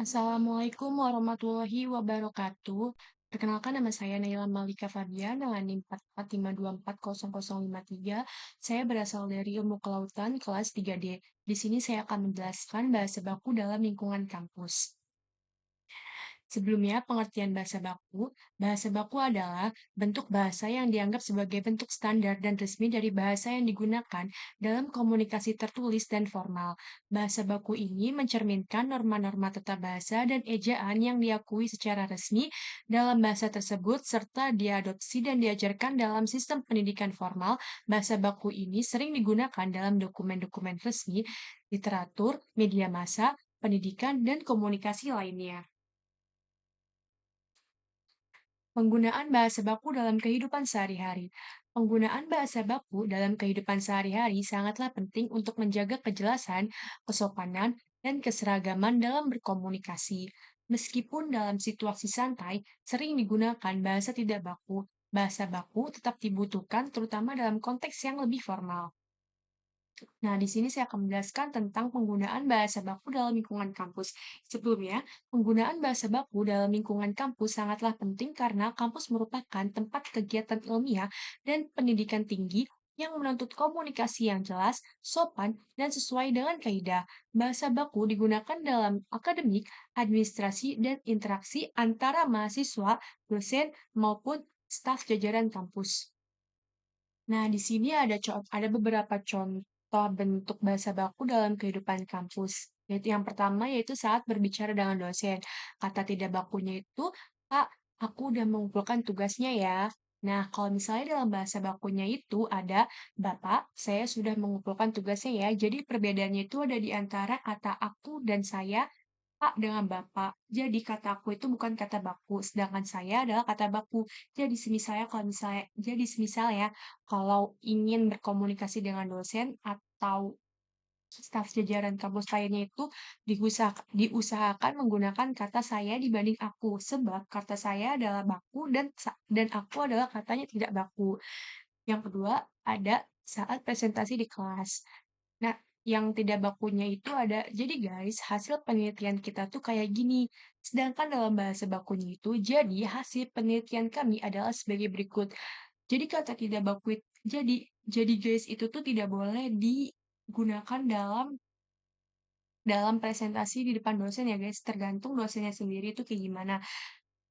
Assalamualaikum warahmatullahi wabarakatuh. Perkenalkan nama saya Naila Malika Fabian dengan NIM 445240053. Saya berasal dari Ilmu Kelautan kelas 3D. Di sini saya akan menjelaskan bahasa baku dalam lingkungan kampus. Sebelumnya, pengertian bahasa baku adalah bentuk bahasa yang dianggap sebagai bentuk standar dan resmi dari bahasa yang digunakan dalam komunikasi tertulis dan formal. Bahasa baku ini mencerminkan norma-norma tata bahasa dan ejaan yang diakui secara resmi dalam bahasa tersebut serta diadopsi dan diajarkan dalam sistem pendidikan formal. Bahasa baku ini sering digunakan dalam dokumen-dokumen resmi, literatur, media massa, pendidikan, dan komunikasi lainnya. Penggunaan bahasa baku dalam kehidupan sehari-hari. Penggunaan bahasa baku dalam kehidupan sehari-hari sangatlah penting untuk menjaga kejelasan, kesopanan, dan keseragaman dalam berkomunikasi. Meskipun dalam situasi santai sering digunakan bahasa tidak baku, bahasa baku tetap dibutuhkan terutama dalam konteks yang lebih formal. Nah, di sini saya akan menjelaskan tentang penggunaan bahasa baku dalam lingkungan kampus. Sebelumnya, penggunaan bahasa baku dalam lingkungan kampus sangatlah penting karena kampus merupakan tempat kegiatan ilmiah dan pendidikan tinggi yang menuntut komunikasi yang jelas, sopan, dan sesuai dengan kaidah. Bahasa baku digunakan dalam akademik, administrasi, dan interaksi antara mahasiswa, dosen, maupun staf jajaran kampus. Nah, di sini ada beberapa contoh bentuk bahasa baku dalam kehidupan kampus. Yaitu yang pertama yaitu saat berbicara dengan dosen. Kata tidak bakunya itu, "Kak, aku udah mengumpulkan tugasnya ya." Nah, kalau misalnya dalam bahasa bakunya itu ada, "Bapak, saya sudah mengumpulkan tugasnya ya." Jadi perbedaannya itu ada di antara kata aku dan saya Kak dengan Bapak. Jadi kataku itu bukan kata baku, sedangkan saya adalah kata baku. Jadi semisal ya, kalau ingin berkomunikasi dengan dosen atau staf jajaran kampus lainnya itu diusahakan menggunakan kata saya dibanding aku, sebab kata saya adalah baku dan aku adalah katanya tidak baku. Yang kedua, ada saat presentasi di kelas. Nah, yang tidak bakunya itu ada, jadi guys, hasil penelitian kita tuh kayak gini. Sedangkan dalam bahasa bakunya itu, jadi hasil penelitian kami adalah sebagai berikut. Jadi kata tidak baku, jadi guys itu tuh tidak boleh digunakan dalam presentasi di depan dosen ya guys, tergantung dosennya sendiri itu kayak gimana.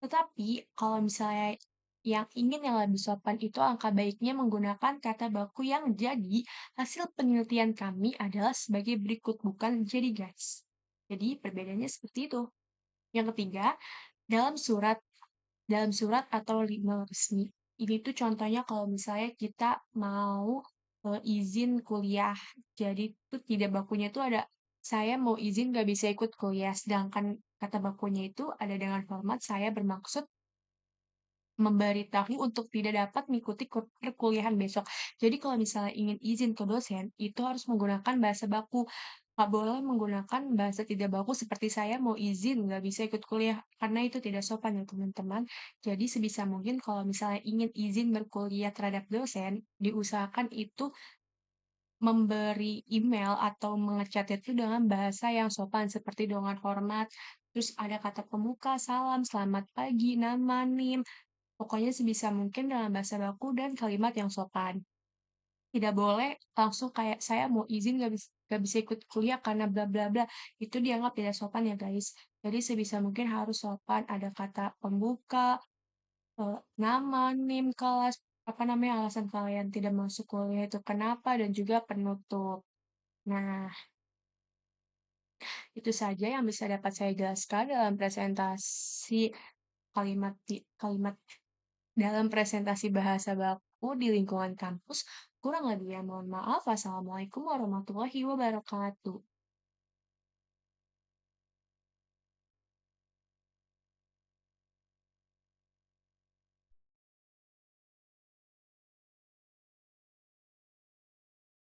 Tetapi kalau misalnya yang lebih sopan itu angka baiknya menggunakan kata baku yang jadi hasil penelitian kami adalah sebagai berikut, bukan jadi guys. Jadi perbedaannya seperti itu. Yang ketiga, dalam surat dalam surat atau email resmi. Ini tuh contohnya kalau misalnya kita mau izin kuliah. Jadi tuh tidak bakunya itu ada saya mau izin gak bisa ikut kuliah. Sedangkan kata bakunya itu ada dengan format saya bermaksud memberitahu untuk tidak dapat mengikuti perkuliahan besok. Jadi kalau misalnya ingin izin ke dosen, itu harus menggunakan bahasa baku. Nggak boleh menggunakan bahasa tidak baku seperti saya mau izin, nggak bisa ikut kuliah, karena itu tidak sopan ya teman-teman. Jadi sebisa mungkin kalau misalnya ingin izin berkuliah terhadap dosen, diusahakan itu memberi email atau menge itu dengan bahasa yang sopan seperti dengan hormat, terus ada kata pembuka, salam, selamat pagi, nama, NIM, pokoknya sebisa mungkin dalam bahasa baku dan kalimat yang sopan. Tidak boleh langsung kayak saya mau izin gak bisa ikut kuliah karena bla bla bla. Itu dianggap tidak sopan ya guys. Jadi sebisa mungkin harus sopan. Ada kata pembuka, nama, NIM, kelas, apa namanya alasan kalian tidak masuk kuliah itu kenapa dan juga penutup. Nah, itu saja yang bisa dapat saya jelaskan dalam kalimat dalam presentasi bahasa baku di lingkungan kampus, kurang lebihnya mohon maaf. Wassalamualaikum warahmatullahi wabarakatuh.